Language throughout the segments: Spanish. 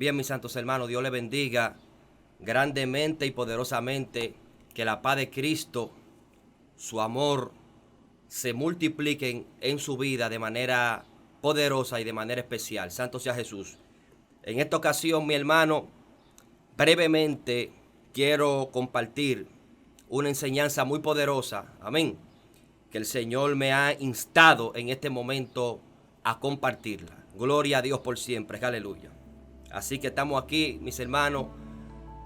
Bien, mis santos hermanos, Dios les bendiga grandemente y poderosamente. Que la paz de Cristo, su amor, se multipliquen en su vida de manera poderosa y de manera especial. Santo sea Jesús. En esta ocasión, mi hermano, brevemente quiero compartir una enseñanza muy poderosa. Amén. Que el Señor me ha instado en este momento a compartirla. Gloria a Dios por siempre. Aleluya. Así que estamos aquí, mis hermanos,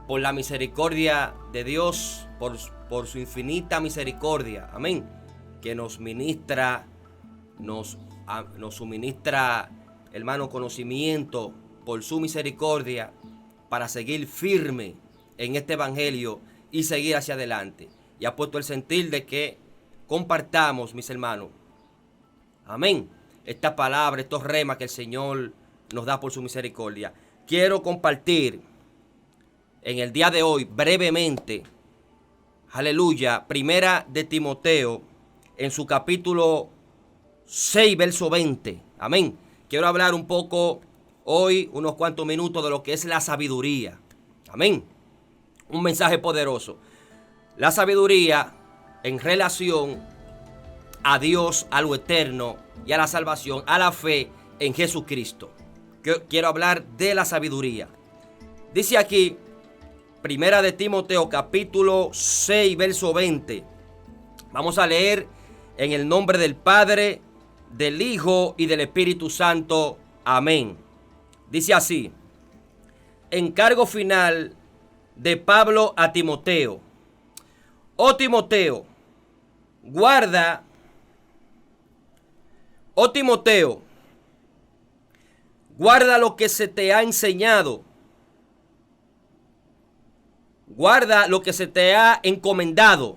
por la misericordia de Dios, por su infinita misericordia. Amén. Que nos ministra, nos suministra, hermano, conocimiento por su misericordia para seguir firme en este evangelio y seguir hacia adelante. Y ha puesto el sentir de que compartamos, mis hermanos. Amén. Esta palabra, estos remas que el Señor nos da por su misericordia. Quiero compartir en el día de hoy brevemente, aleluya, primera de Timoteo, en su capítulo 6, verso 20. Amén. Quiero hablar un poco hoy, unos cuantos minutos, de lo que es la sabiduría. Amén. Un mensaje poderoso. La sabiduría en relación a Dios, a lo eterno y a la salvación, a la fe en Jesucristo. Quiero hablar de la sabiduría. Dice aquí, primera de Timoteo, capítulo 6, verso 20. Vamos a leer en el nombre del Padre, del Hijo y del Espíritu Santo. Amén. Dice así: encargo final de Pablo a Timoteo. Oh Timoteo, guarda lo que se te ha enseñado. Guarda lo que se te ha encomendado,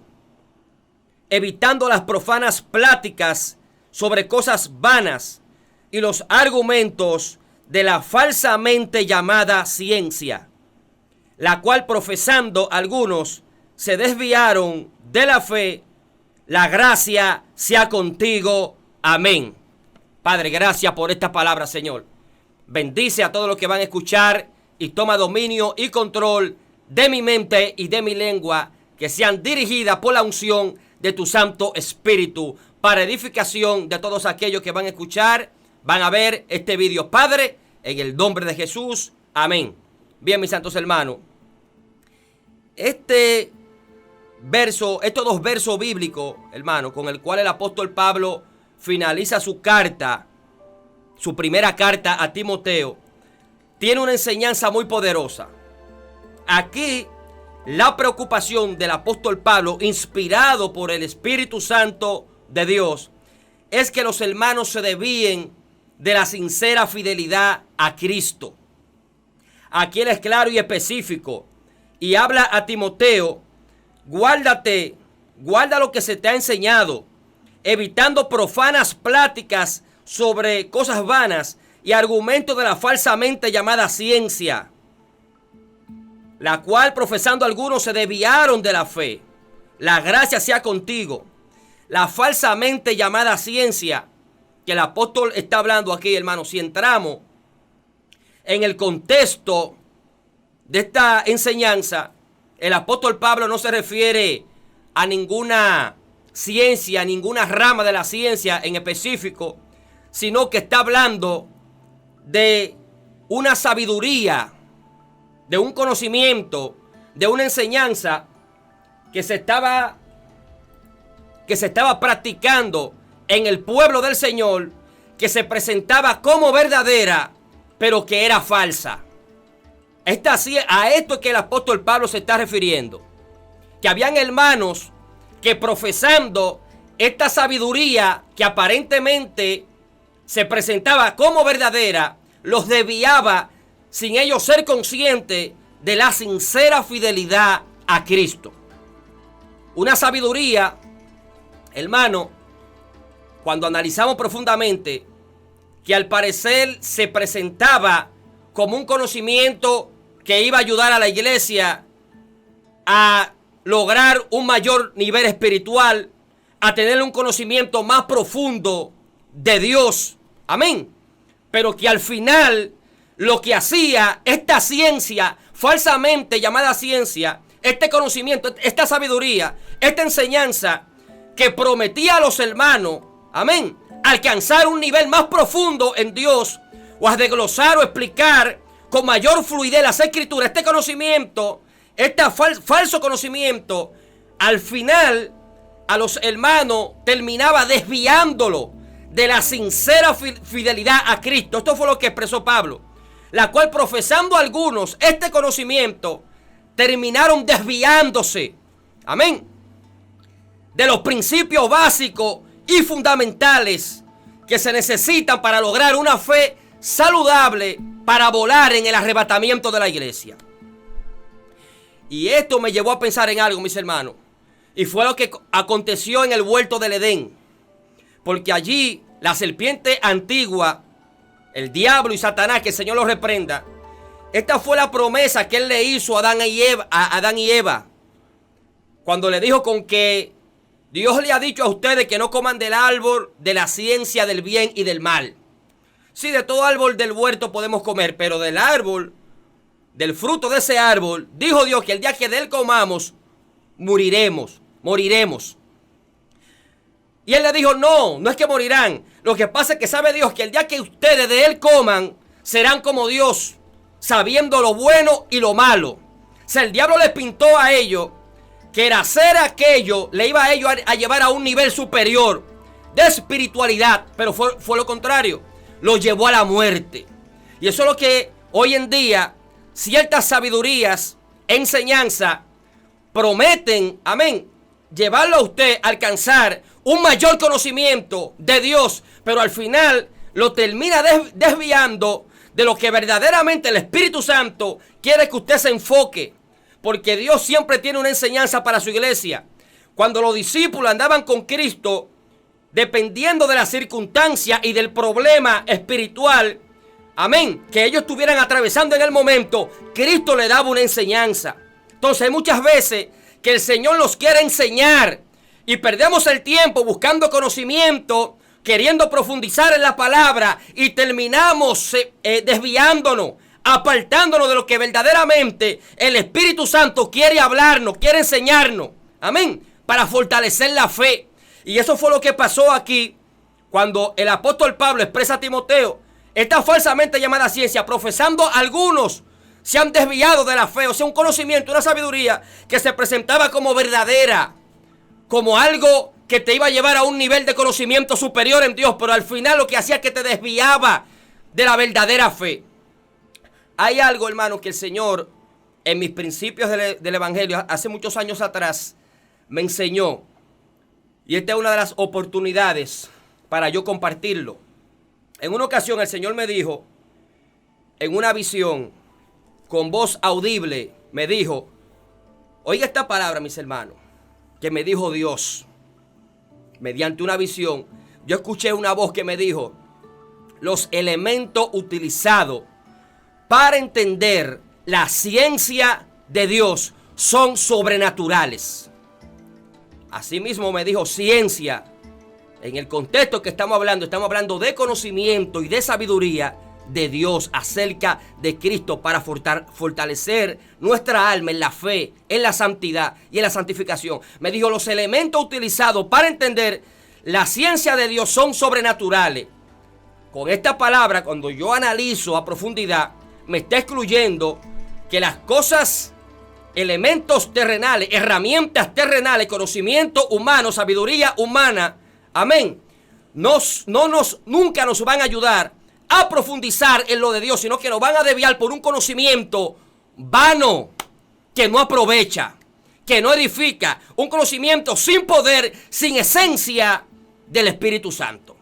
evitando las profanas pláticas sobre cosas vanas y los argumentos de la falsamente llamada ciencia, la cual profesando algunos se desviaron de la fe. La gracia sea contigo. Amén. Padre, gracias por esta palabra, Señor. Bendice a todos los que van a escuchar y toma dominio y control de mi mente y de mi lengua, que sean dirigidas por la unción de tu Santo Espíritu, para edificación de todos aquellos que van a escuchar, van a ver este video. Padre, en el nombre de Jesús. Amén. Bien, mis santos hermanos, estos dos versos bíblicos, hermano, con el cual el apóstol Pablo finaliza su carta, su primera carta a Timoteo, tiene una enseñanza muy poderosa. Aquí, la preocupación del apóstol Pablo, inspirado por el Espíritu Santo de Dios, es que los hermanos se desvíen de la sincera fidelidad a Cristo. Aquí él es claro y específico y habla a Timoteo: guarda lo que se te ha enseñado, evitando profanas pláticas sobre cosas vanas y argumentos de la falsamente llamada ciencia, la cual profesando algunos se desviaron de la fe. La gracia sea contigo. La falsamente llamada ciencia que el apóstol está hablando aquí, hermano, si entramos en el contexto de esta enseñanza, el apóstol Pablo no se refiere a ninguna ciencia, ninguna rama de la ciencia en específico, sino que está hablando de una sabiduría, de un conocimiento, de una enseñanza que se estaba practicando en el pueblo del Señor, que se presentaba como verdadera, pero que era falsa. A esto es que el apóstol Pablo se está refiriendo. Que habían hermanos que, profesando esta sabiduría que aparentemente se presentaba como verdadera, los desviaba sin ellos ser conscientes de la sincera fidelidad a Cristo. Una sabiduría, hermano, cuando analizamos profundamente, que al parecer se presentaba como un conocimiento que iba a ayudar a la iglesia a lograr un mayor nivel espiritual, a tener un conocimiento más profundo de Dios. Amén. Pero que al final lo que hacía esta ciencia, falsamente llamada ciencia, este conocimiento, esta sabiduría, esta enseñanza que prometía a los hermanos, amén, alcanzar un nivel más profundo en Dios, o a desglosar o explicar con mayor fluidez las escrituras, este conocimiento, este falso conocimiento, al final a los hermanos terminaba desviándolo de la sincera fidelidad a Cristo. Esto fue lo que expresó Pablo, la cual profesando algunos este conocimiento, terminaron desviándose, amén, de los principios básicos y fundamentales que se necesitan para lograr una fe saludable para volar en el arrebatamiento de la iglesia. Y esto me llevó a pensar en algo, mis hermanos, y fue lo que aconteció en el huerto del Edén, porque allí la serpiente antigua, el diablo y Satanás, que el Señor los reprenda, esta fue la promesa que él le hizo a Adán y Eva, cuando le dijo: con que Dios le ha dicho a ustedes que no coman del árbol de la ciencia del bien y del mal. Sí, de todo árbol del huerto podemos comer, pero del árbol, del fruto de ese árbol, dijo Dios que el día que de él comamos, moriremos. Y él le dijo: no es que morirán. Lo que pasa es que sabe Dios que el día que ustedes de él coman, serán como Dios, sabiendo lo bueno y lo malo. O sea, el diablo les pintó a ellos que era hacer aquello, le iba a ellos a llevar a un nivel superior de espiritualidad, pero fue lo contrario, lo llevó a la muerte. Y eso es lo que hoy en día ciertas sabidurías, enseñanza, prometen, amén, llevarlo a usted a alcanzar un mayor conocimiento de Dios, pero al final lo termina desviando de lo que verdaderamente el Espíritu Santo quiere que usted se enfoque. Porque Dios siempre tiene una enseñanza para su iglesia. Cuando los discípulos andaban con Cristo, dependiendo de la circunstancia y del problema espiritual, amén, que ellos estuvieran atravesando en el momento, Cristo le daba una enseñanza. Entonces hay muchas veces que el Señor nos quiere enseñar y perdemos el tiempo buscando conocimiento, queriendo profundizar en la palabra, y terminamos desviándonos, apartándonos de lo que verdaderamente el Espíritu Santo quiere hablarnos, quiere enseñarnos, amén, para fortalecer la fe. Y eso fue lo que pasó aquí cuando el apóstol Pablo expresa a Timoteo: esta falsamente llamada ciencia, profesando algunos, se han desviado de la fe. O sea, un conocimiento, una sabiduría que se presentaba como verdadera, como algo que te iba a llevar a un nivel de conocimiento superior en Dios, pero al final lo que hacía es que te desviaba de la verdadera fe. Hay algo, hermano, que el Señor, en mis principios del Evangelio, hace muchos años atrás, me enseñó. Y esta es una de las oportunidades para yo compartirlo. En una ocasión el Señor me dijo, en una visión, con voz audible, me dijo: oiga esta palabra, mis hermanos, que me dijo Dios. Mediante una visión, yo escuché una voz que me dijo: los elementos utilizados para entender la ciencia de Dios son sobrenaturales. Asimismo me dijo ciencia. En el contexto que estamos hablando de conocimiento y de sabiduría de Dios acerca de Cristo para fortalecer nuestra alma en la fe, en la santidad y en la santificación. Me dijo: los elementos utilizados para entender la ciencia de Dios son sobrenaturales. Con esta palabra, cuando yo analizo a profundidad, me está excluyendo que las cosas, elementos terrenales, herramientas terrenales, conocimiento humano, sabiduría humana, amén, nunca nos van a ayudar a profundizar en lo de Dios, sino que nos van a desviar por un conocimiento vano, que no aprovecha, que no edifica, un conocimiento sin poder, sin esencia del Espíritu Santo.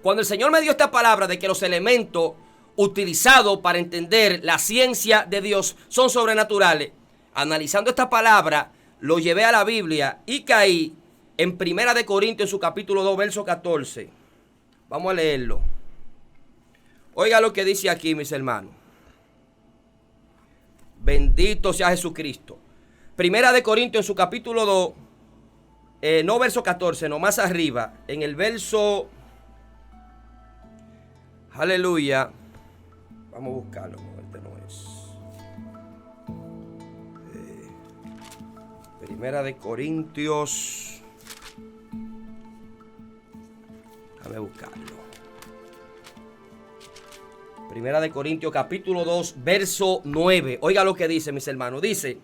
Cuando el Señor me dio esta palabra de que los elementos utilizados para entender la ciencia de Dios son sobrenaturales, analizando esta palabra, lo llevé a la Biblia y caí en 1 Corintios, en su capítulo 2, verso 14. Vamos a leerlo. Oiga lo que dice aquí, mis hermanos. Bendito sea Jesucristo. 1 Corintios, en su capítulo 2, no verso 14, no más arriba, en el verso, aleluya, Vamos a buscarlo, no, este no es. Primera de Corintios. Déjame buscarlo. Primera de Corintios capítulo 2, verso 9. Oiga lo que dice, mis hermanos. Dice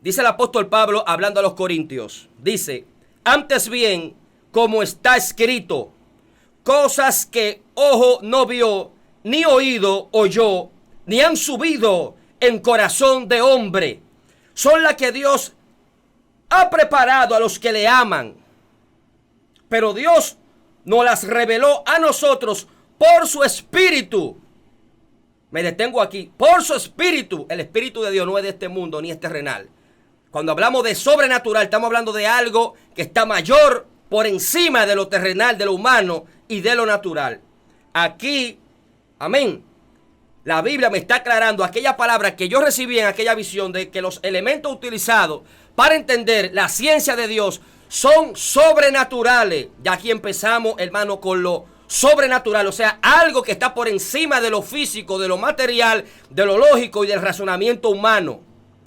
el apóstol Pablo hablando a los corintios. Dice, antes bien, como está escrito, cosas que ojo no vio, ni oído oyó, ni han subido en corazón de hombre, son las que Dios ha preparado a los que le aman. Pero Dios nos las reveló a nosotros por su Espíritu. Me detengo aquí. Por su Espíritu. El Espíritu de Dios no es de este mundo ni es terrenal. Cuando hablamos de sobrenatural, estamos hablando de algo que está mayor por encima de lo terrenal, de lo humano y de lo natural. Aquí, amén, la Biblia me está aclarando aquella palabra que yo recibí en aquella visión de que los elementos utilizados para entender la ciencia de Dios son sobrenaturales. Ya aquí empezamos, hermano, con lo sobrenatural, o sea, algo que está por encima de lo físico, de lo material, de lo lógico y del razonamiento humano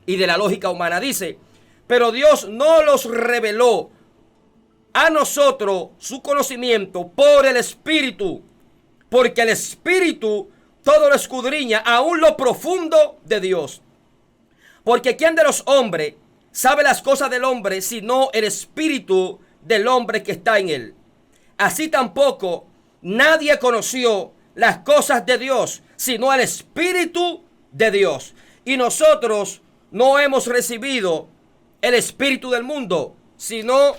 y de la lógica humana. Dice, pero Dios no los reveló a nosotros su conocimiento por el Espíritu, porque el Espíritu todo lo escudriña, aún lo profundo de Dios. Porque ¿quién de los hombres sabe las cosas del hombre sino el Espíritu del hombre que está en él? Así tampoco nadie conoció las cosas de Dios sino el Espíritu de Dios. Y nosotros no hemos recibido el espíritu del mundo, sino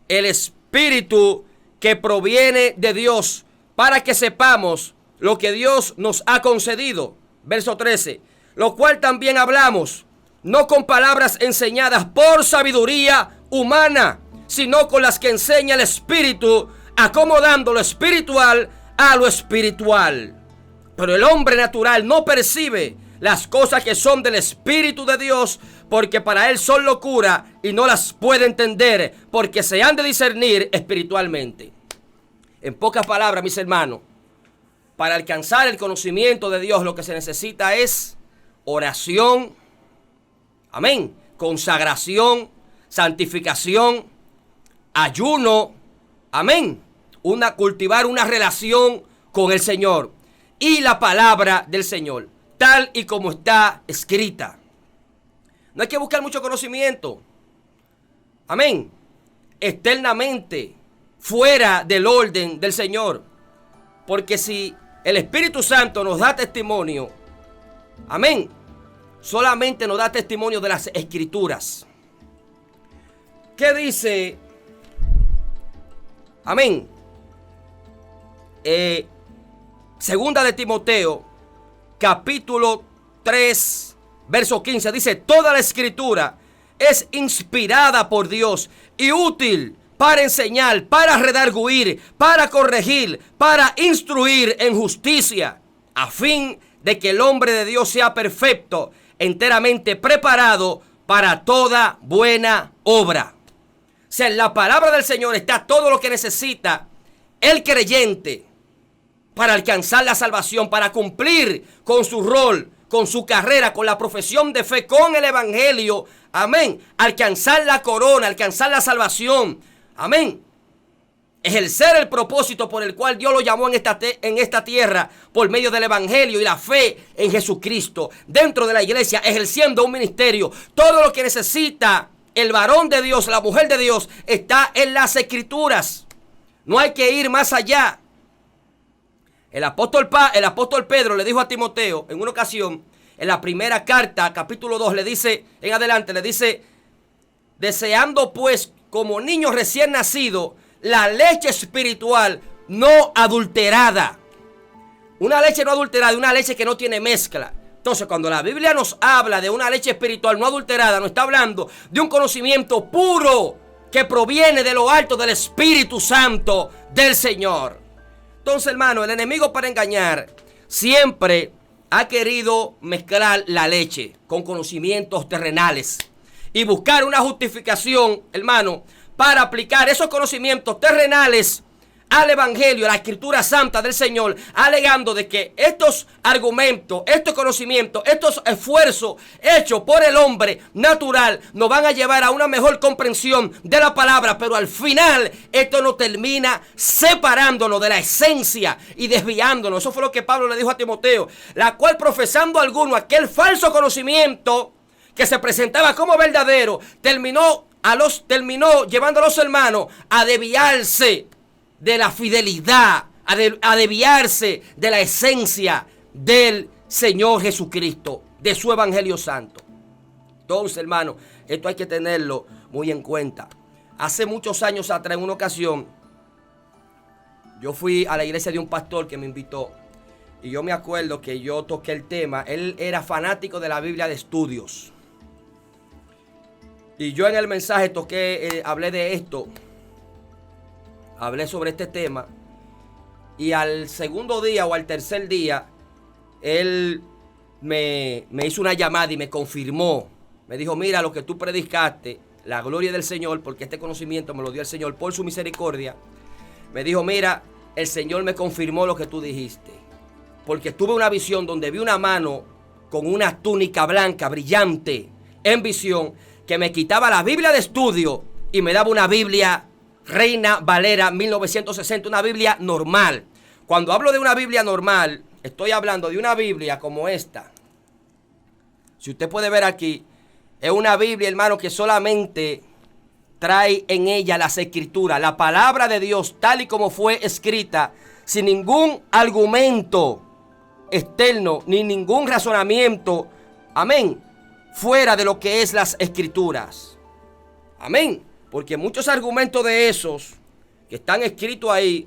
el Espíritu que proviene de Dios, para que sepamos lo que Dios nos ha concedido. Verso 13. Lo cual también hablamos, no con palabras enseñadas por sabiduría humana, sino con las que enseña el Espíritu, acomodando lo espiritual a lo espiritual. Pero el hombre natural no percibe las cosas que son del Espíritu de Dios, porque para él son locura y no las puede entender, porque se han de discernir espiritualmente. En pocas palabras, mis hermanos, para alcanzar el conocimiento de Dios lo que se necesita es oración, amén, consagración, santificación, ayuno, amén, cultivar una relación con el Señor y la palabra del Señor, tal y como está escrita. No hay que buscar mucho conocimiento, amén, externamente, fuera del orden del Señor. Porque si el Espíritu Santo nos da testimonio, amén, solamente nos da testimonio de las Escrituras. ¿Qué dice? Amén. Segunda de Timoteo, capítulo 3, verso 15, dice, toda la Escritura es inspirada por Dios y útil para enseñar, para redarguir, para corregir, para instruir en justicia, a fin de que el hombre de Dios sea perfecto, enteramente preparado para toda buena obra. O sea, en la palabra del Señor está todo lo que necesita el creyente para alcanzar la salvación, para cumplir con su rol, con su carrera, con la profesión de fe, con el evangelio. Amén. Alcanzar la corona, alcanzar la salvación. Amén. Ejercer el propósito por el cual Dios lo llamó en esta tierra por medio del evangelio y la fe en Jesucristo. Dentro de la iglesia, ejerciendo un ministerio. Todo lo que necesita el varón de Dios, la mujer de Dios, está en las Escrituras. No hay que ir más allá. El apóstol Pedro le dijo a Timoteo en una ocasión, en la primera carta, capítulo 2, le dice, en adelante, le dice, deseando pues como niño recién nacido la leche espiritual no adulterada. Una leche no adulterada, una leche que no tiene mezcla. Entonces, cuando la Biblia nos habla de una leche espiritual no adulterada, nos está hablando de un conocimiento puro que proviene de lo alto del Espíritu Santo del Señor. Entonces, hermano, el enemigo para engañar siempre ha querido mezclar la leche con conocimientos terrenales y buscar una justificación, hermano, para aplicar esos conocimientos terrenales al evangelio, a la escritura santa del Señor, alegando de que estos argumentos, estos conocimientos, estos esfuerzos hechos por el hombre natural nos van a llevar a una mejor comprensión de la palabra, pero al final esto nos termina separándonos de la esencia y desviándonos. Eso fue lo que Pablo le dijo a Timoteo, la cual profesando alguno aquel falso conocimiento que se presentaba como verdadero, terminó llevando a los hermanos a desviarse de la fidelidad, a desviarse de la esencia del Señor Jesucristo, de su evangelio santo. Entonces, hermano, esto hay que tenerlo muy en cuenta. Hace muchos años atrás, en una ocasión, yo fui a la iglesia de un pastor que me invitó. Y yo me acuerdo que yo toqué el tema. Él era fanático de la Biblia de estudios. Y yo en el mensaje hablé de esto. Hablé sobre este tema. Y al segundo día o al tercer día, él me hizo una llamada y me confirmó. Me dijo, mira, lo que tú predicaste, la gloria del Señor, porque este conocimiento me lo dio el Señor por su misericordia. Me dijo, mira, el Señor me confirmó lo que tú dijiste. Porque tuve una visión donde vi una mano con una túnica blanca, brillante, en visión, que me quitaba la Biblia de estudio y me daba una Biblia Reina Valera 1960, una Biblia normal. Cuando hablo de una Biblia normal, estoy hablando de una Biblia como esta. Si usted puede ver aquí, es una Biblia, hermano, que solamente trae en ella las escrituras, la palabra de Dios tal y como fue escrita, sin ningún argumento externo, ni ningún razonamiento, amén, fuera de lo que es las escrituras. Amén. Porque muchos argumentos de esos que están escritos ahí,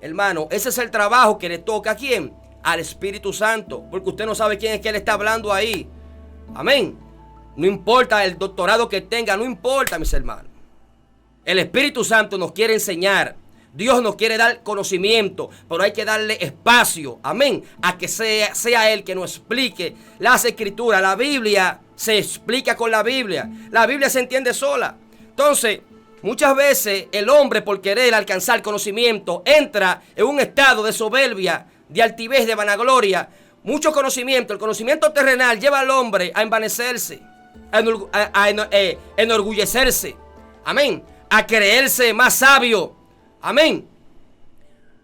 hermano, ese es el trabajo que le toca ¿a quién? Al Espíritu Santo. Porque usted no sabe quién es que le está hablando ahí. Amén. No importa el doctorado que tenga, no importa, mis hermanos. El Espíritu Santo nos quiere enseñar. Dios nos quiere dar conocimiento, pero hay que darle espacio, amén, a que sea Él que nos explique las escrituras. La Biblia se explica con la Biblia se entiende sola. Entonces, muchas veces el hombre, por querer alcanzar conocimiento, entra en un estado de soberbia, de altivez, de vanagloria. Mucho conocimiento, el conocimiento terrenal lleva al hombre a envanecerse, a enorgullecerse, amén, a creerse más sabio. Amén.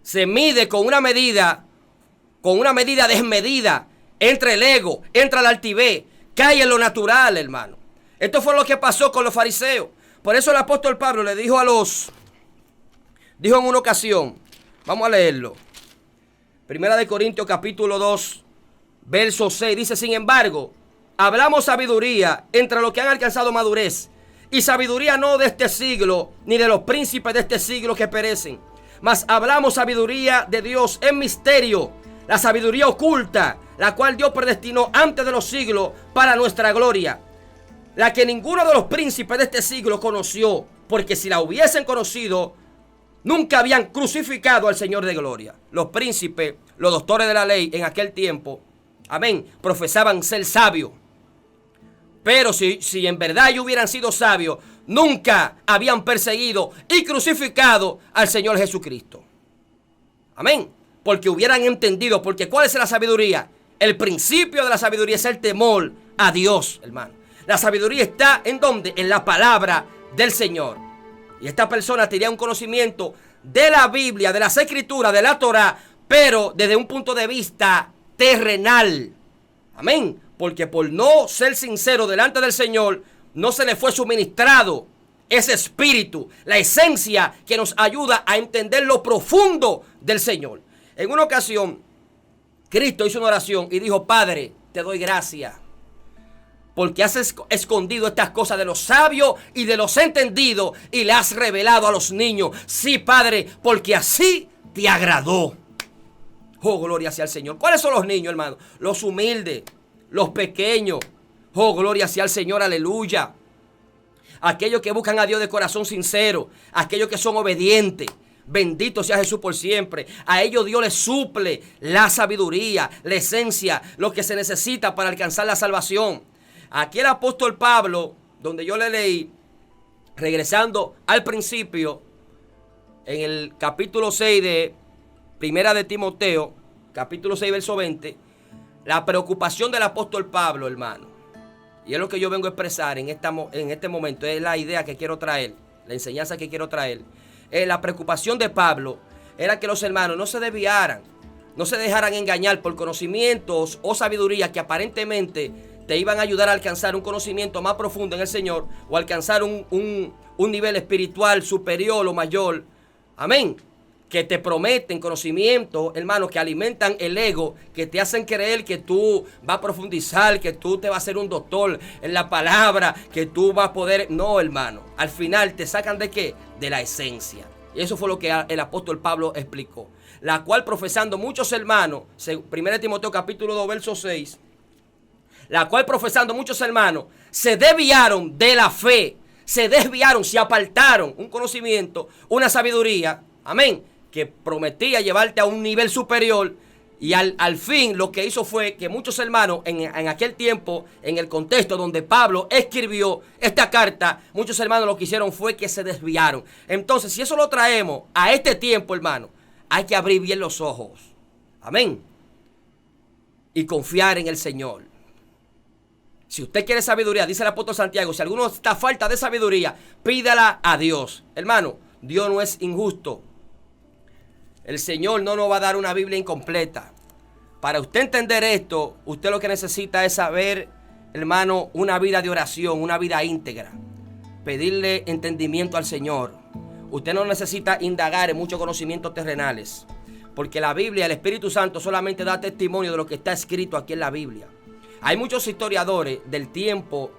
Se mide con una medida desmedida. Entra el ego, entra la altivez, cae en lo natural, hermano. Esto fue lo que pasó con los fariseos. Por eso el apóstol Pablo le dijo dijo en una ocasión, vamos a leerlo. Primera de Corintios capítulo 2, verso 6, dice, sin embargo, hablamos sabiduría entre los que han alcanzado madurez. Y sabiduría no de este siglo, ni de los príncipes de este siglo que perecen. Mas hablamos sabiduría de Dios en misterio, la sabiduría oculta, la cual Dios predestinó antes de los siglos para nuestra gloria. La que ninguno de los príncipes de este siglo conoció, porque si la hubiesen conocido, nunca habían crucificado al Señor de gloria. Los príncipes, los doctores de la ley en aquel tiempo, amén, profesaban ser sabios. Pero si en verdad ellos hubieran sido sabios, nunca habían perseguido y crucificado al Señor Jesucristo. Amén. Porque hubieran entendido, porque ¿cuál es la sabiduría? El principio de la sabiduría es el temor a Dios, hermano. La sabiduría está ¿en dónde? En la palabra del Señor. Y esta persona tenía un conocimiento de la Biblia, de las Escrituras, de la Torá, pero desde un punto de vista terrenal. Amén. Porque por no ser sincero delante del Señor, no se le fue suministrado ese espíritu, la esencia que nos ayuda a entender lo profundo del Señor. En una ocasión, Cristo hizo una oración y dijo, Padre, te doy gracias, porque has escondido estas cosas de los sabios y de los entendidos y le has revelado a los niños. Sí, Padre, porque así te agradó. Oh, gloria sea al Señor. ¿Cuáles son los niños, hermano? Los humildes. Los pequeños, oh gloria sea al Señor, aleluya. Aquellos que buscan a Dios de corazón sincero, aquellos que son obedientes, bendito sea Jesús por siempre. A ellos Dios les suple la sabiduría, la esencia, lo que se necesita para alcanzar la salvación. Aquí el apóstol Pablo, donde yo le leí, regresando al principio, en el capítulo 6 de Primera de Timoteo, capítulo 6, verso 20, la preocupación del apóstol Pablo, hermano. Y es lo que yo vengo a expresar en este momento, es la idea que quiero traer, la enseñanza que quiero traer. La preocupación de Pablo era que los hermanos no se desviaran, no se dejaran engañar por conocimientos o sabiduría que aparentemente te iban a ayudar a alcanzar un conocimiento más profundo en el Señor o alcanzar un nivel espiritual superior o mayor. Amén. Que te prometen conocimiento, hermano, que alimentan el ego, que te hacen creer que tú vas a profundizar, que tú te vas a ser un doctor en la palabra, que tú vas a poder... No, hermano. Al final te sacan ¿de qué? De la esencia. Y eso fue lo que el apóstol Pablo explicó. La cual profesando muchos hermanos, 1 Timoteo capítulo 2, verso 6, la cual profesando muchos hermanos se desviaron de la fe, se desviaron, se apartaron un conocimiento, una sabiduría, amén, que prometía llevarte a un nivel superior. Y al fin lo que hizo fue que muchos hermanos en aquel tiempo, en el contexto donde Pablo escribió esta carta, muchos hermanos lo que hicieron fue que se desviaron. Entonces, si eso lo traemos a este tiempo, hermano, hay que abrir bien los ojos. Amén. Y confiar en el Señor. Si usted quiere sabiduría, dice el apóstol Santiago, si alguno está falta de sabiduría, pídala a Dios. Hermano, Dios no es injusto. El Señor no nos va a dar una Biblia incompleta. Para usted entender esto, usted lo que necesita es saber, hermano, una vida de oración, una vida íntegra. Pedirle entendimiento al Señor. Usted no necesita indagar en muchos conocimientos terrenales. Porque la Biblia, el Espíritu Santo solamente da testimonio de lo que está escrito aquí en la Biblia. Hay muchos historiadores del tiempo,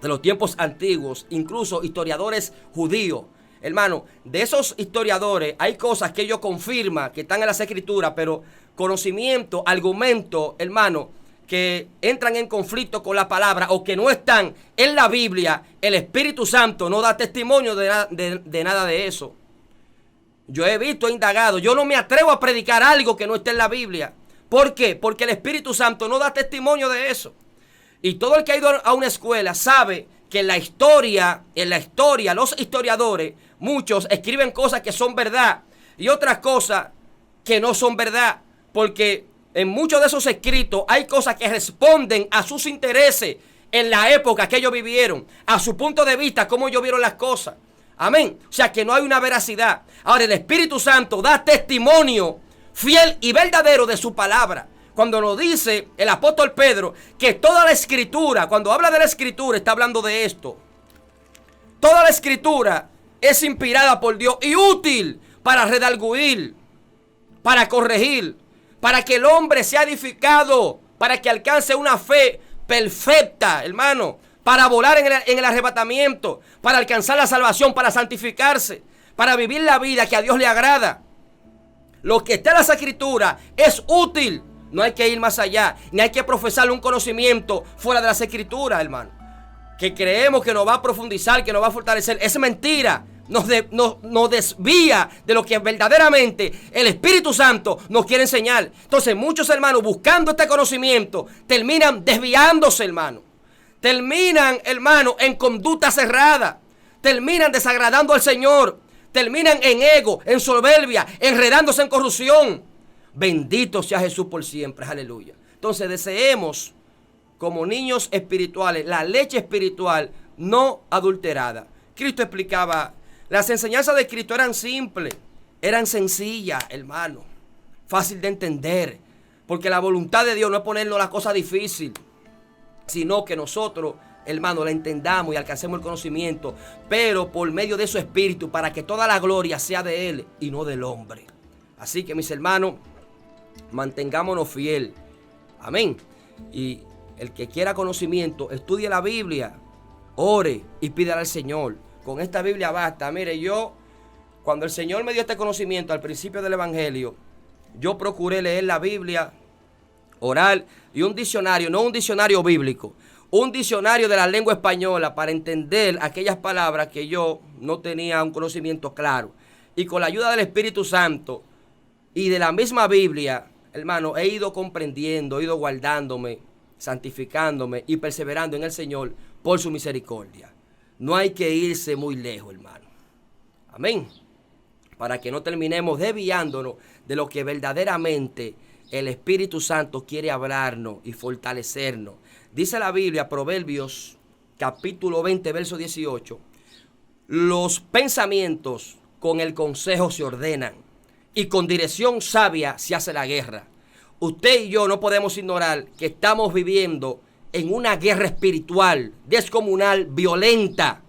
de los tiempos antiguos, incluso historiadores judíos. Hermano, de esos historiadores hay cosas que ellos confirman que están en las escrituras, pero conocimiento, argumento, hermano, que entran en conflicto con la palabra o que no están en la Biblia, el Espíritu Santo no da testimonio de nada de eso. Yo he visto, he indagado, yo no me atrevo a predicar algo que no esté en la Biblia. ¿Por qué? Porque el Espíritu Santo no da testimonio de eso. Y todo el que ha ido a una escuela sabe que en la historia, los historiadores, muchos escriben cosas que son verdad y otras cosas que no son verdad. Porque en muchos de esos escritos hay cosas que responden a sus intereses en la época que ellos vivieron, a su punto de vista, cómo ellos vieron las cosas. Amén. O sea que no hay una veracidad. Ahora el Espíritu Santo da testimonio fiel y verdadero de su palabra. Cuando nos dice el apóstol Pedro que toda la escritura, cuando habla de la escritura, está hablando de esto. Toda la escritura es inspirada por Dios y útil para redarguir, para corregir, para que el hombre sea edificado, para que alcance una fe perfecta, hermano, para volar en el arrebatamiento, para alcanzar la salvación, para santificarse, para vivir la vida que a Dios le agrada. Lo que está en las escrituras es útil. No hay que ir más allá, ni hay que profesar un conocimiento fuera de las escrituras, hermano. Que creemos que nos va a profundizar, que nos va a fortalecer. Es mentira. Nos desvía de lo que verdaderamente el Espíritu Santo nos quiere enseñar. Entonces muchos hermanos buscando este conocimiento terminan desviándose, hermano. Terminan, hermano, en conducta cerrada. Terminan desagradando al Señor. Terminan en ego, en soberbia, enredándose en corrupción. Bendito sea Jesús por siempre, aleluya. Entonces deseemos como niños espirituales la leche espiritual no adulterada. Cristo explicaba, las enseñanzas de Cristo eran simples, eran sencillas, hermano, fácil de entender. Porque la voluntad de Dios no es ponernos las cosas difíciles, sino que nosotros, hermano, la entendamos y alcancemos el conocimiento, pero por medio de su Espíritu, para que toda la gloria sea de Él y no del hombre. Así que, mis hermanos, mantengámonos fiel. Amén. Y el que quiera conocimiento, estudie la Biblia, ore y pídale al Señor. Con esta Biblia basta. Mire, yo, cuando el Señor me dio este conocimiento al principio del Evangelio, yo procuré leer la Biblia, orar y un diccionario, no un diccionario bíblico, un diccionario de la lengua española para entender aquellas palabras que yo no tenía un conocimiento claro. Y con la ayuda del Espíritu Santo y de la misma Biblia, hermano, he ido comprendiendo, he ido guardándome, santificándome y perseverando en el Señor por su misericordia. No hay que irse muy lejos, hermano. Amén. para que no terminemos desviándonos de lo que verdaderamente el Espíritu Santo quiere hablarnos y fortalecernos. Dice la Biblia, Proverbios capítulo 20, verso 18, los pensamientos con el consejo se ordenan y con dirección sabia se hace la guerra. Usted y yo no podemos ignorar que estamos viviendo en una guerra espiritual, descomunal, violenta.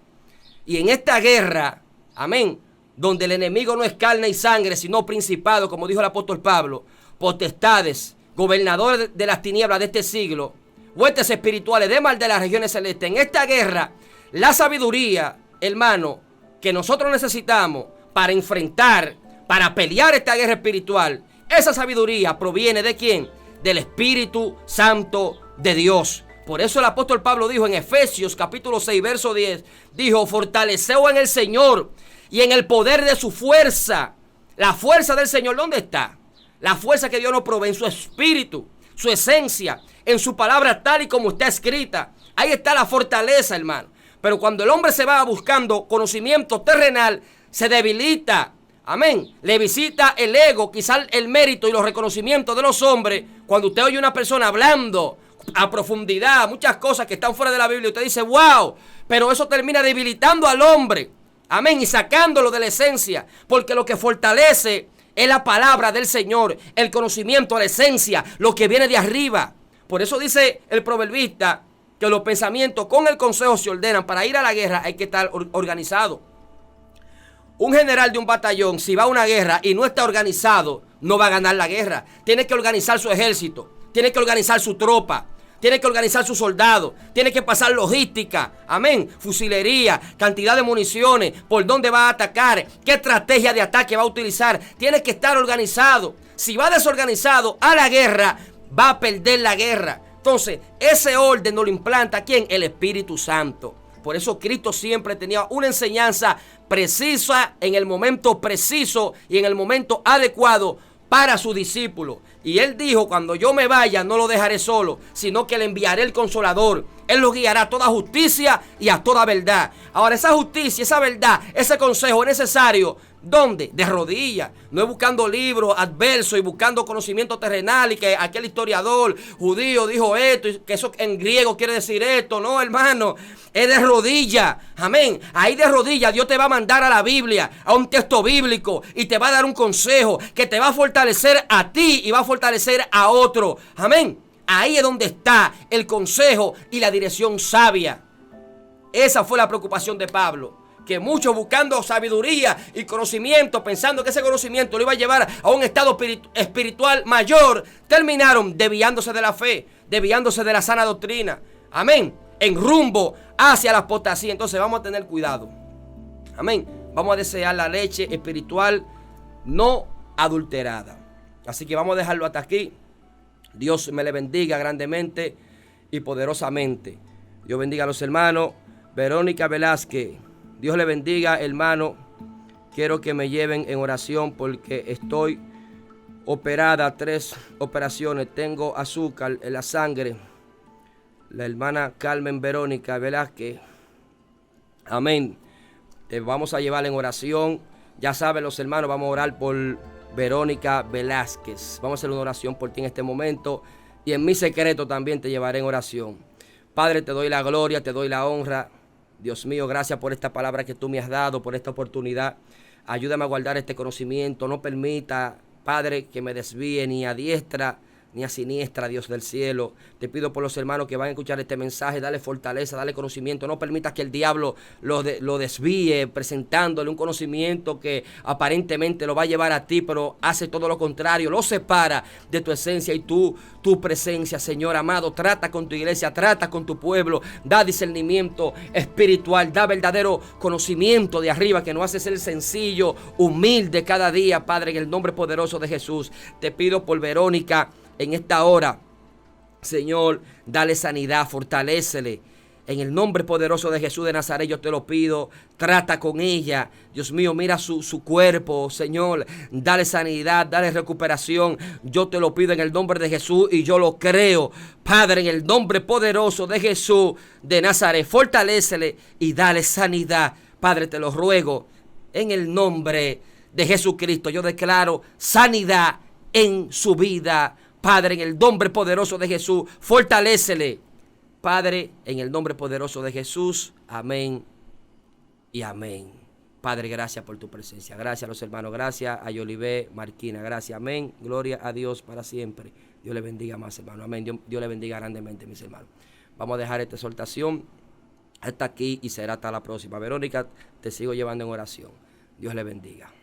Y en esta guerra, amén, donde el enemigo no es carne y sangre, sino principado, como dijo el apóstol Pablo, potestades, gobernadores de las tinieblas de este siglo, huestes espirituales de mal de las regiones celestes. En esta guerra, la sabiduría, hermano, que nosotros necesitamos para enfrentar, para pelear esta guerra espiritual, esa sabiduría proviene ¿de quién? Del Espíritu Santo de Dios. Por eso el apóstol Pablo dijo en Efesios capítulo 6, verso 10, dijo, fortaleceos en el Señor y en el poder de su fuerza. La fuerza del Señor, ¿dónde está? La fuerza que Dios nos provee en su espíritu, su esencia, en su palabra tal y como está escrita. Ahí está la fortaleza, hermano. Pero cuando el hombre se va buscando conocimiento terrenal, se debilita. Amén. Le visita el ego, quizás el mérito y los reconocimientos de los hombres. Cuando usted oye a una persona hablando a profundidad, muchas cosas que están fuera de la Biblia, usted dice, wow, pero eso termina debilitando al hombre. Amén. Y sacándolo de la esencia. Porque lo que fortalece es la palabra del Señor, el conocimiento, la esencia, lo que viene de arriba. Por eso dice el proverbista que los pensamientos con el consejo se ordenan. Para ir a la guerra hay que estar organizado. Un general de un batallón, si va a una guerra y no está organizado, no va a ganar la guerra. Tiene que organizar su ejército, tiene que organizar su tropa, tiene que organizar sus soldados, tiene que pasar logística, amén, fusilería, cantidad de municiones, por dónde va a atacar, qué estrategia de ataque va a utilizar. Tiene que estar organizado. Si va desorganizado a la guerra, va a perder la guerra. Entonces, ese orden no lo implanta ¿quién? El Espíritu Santo. Por eso Cristo siempre tenía una enseñanza precisa, en el momento preciso y en el momento adecuado para sus discípulos. Y Él dijo, cuando yo me vaya no lo dejaré solo, sino que le enviaré el Consolador. Él lo guiará a toda justicia y a toda verdad. Ahora, esa justicia, esa verdad, ese consejo es necesario. ¿Dónde? De rodillas. No es buscando libros adversos y buscando conocimiento terrenal y que aquel historiador judío dijo esto y que eso en griego quiere decir esto. No, hermano, es de rodillas. Amén. Ahí de rodillas Dios te va a mandar a la Biblia, a un texto bíblico, y te va a dar un consejo que te va a fortalecer a ti y va a fortalecer a otro. Amén. Ahí es donde está el consejo y la dirección sabia. Esa fue la preocupación de Pablo. Que muchos buscando sabiduría y conocimiento, pensando que ese conocimiento lo iba a llevar a un estado espiritual mayor, terminaron desviándose de la fe, desviándose de la sana doctrina. Amén. En rumbo hacia la apostasía. Entonces vamos a tener cuidado. Amén. Vamos a desear la leche espiritual no adulterada. Así que vamos a dejarlo hasta aquí. Dios me le bendiga grandemente y poderosamente. Dios bendiga a los hermanos. Verónica Velázquez. Dios le bendiga, hermano. Quiero que me lleven en oración porque estoy operada, 3 operaciones. Tengo azúcar en la sangre. La hermana Carmen Verónica Velázquez. Amén. Te vamos a llevar en oración. Ya saben los hermanos, vamos a orar por Verónica Velázquez. Vamos a hacer una oración por ti en este momento. Y en mi secreto también te llevaré en oración. Padre, te doy la gloria, te doy la honra. Dios mío, gracias por esta palabra que tú me has dado, por esta oportunidad. Ayúdame a guardar este conocimiento. No permita, Padre, que me desvíe ni a diestra ni a siniestra, Dios del cielo. Te pido por los hermanos que van a escuchar este mensaje, dale fortaleza, dale conocimiento. No permitas que el diablo lo desvíe presentándole un conocimiento que aparentemente lo va a llevar a ti, pero hace todo lo contrario, lo separa de tu esencia y tu presencia, Señor amado. Trata con tu iglesia, trata con tu pueblo, da discernimiento espiritual, da verdadero conocimiento de arriba que nos hace ser sencillo, humilde cada día, Padre, en el nombre poderoso de Jesús. Te pido por Verónica en esta hora, Señor, dale sanidad, fortalécele. En el nombre poderoso de Jesús de Nazaret yo te lo pido, trata con ella. Dios mío, mira su cuerpo, Señor, dale sanidad, dale recuperación. Yo te lo pido en el nombre de Jesús y yo lo creo. Padre, en el nombre poderoso de Jesús de Nazaret, fortalécele y dale sanidad. Padre, te lo ruego en el nombre de Jesucristo, yo declaro sanidad en su vida. Padre, en el nombre poderoso de Jesús, fortalécele. Padre, en el nombre poderoso de Jesús, amén y amén. Padre, gracias por tu presencia. Gracias a los hermanos, gracias a Yolivé Marquina, gracias, amén. Gloria a Dios para siempre. Dios le bendiga más, hermano, amén. Dios le bendiga grandemente, mis hermanos. Vamos a dejar esta exhortación hasta aquí y será hasta la próxima. Verónica, te sigo llevando en oración. Dios le bendiga.